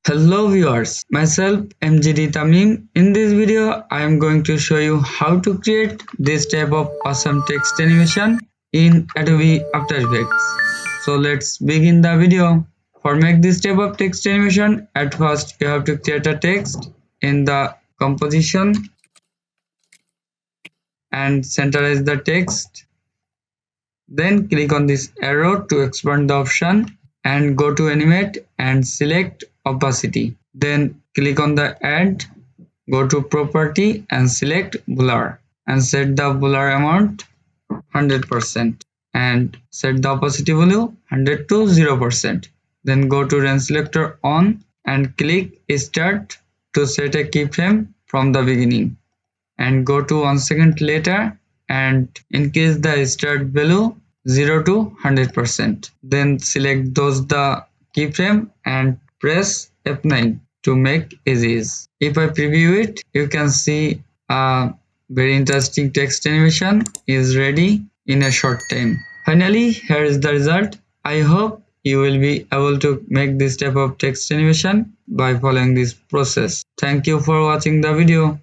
Hello viewers, myself MGD Tamim. In this video, I am going to show you how to create this type of awesome text animation in Adobe After Effects. So let's begin the video. For make this type of text animation, at first you have to create a text in the composition and centerize the text. Then click on this arrow to expand the option and go to animate and select opacity. Then click on the add, go to property and select blur and set the blur amount 100% and set the opacity value 100 to 0%. Then go to range selector on and click start to set a keyframe from the beginning and go to 1 second later and increase the start value 0 to 100%. Then select those the keyframe and press F9 to make edges. If I preview it, you can see a very interesting text animation is ready in a short time. Finally, here is the result. I hope you will be able to make this type of text animation by following this process. Thank you for watching the video.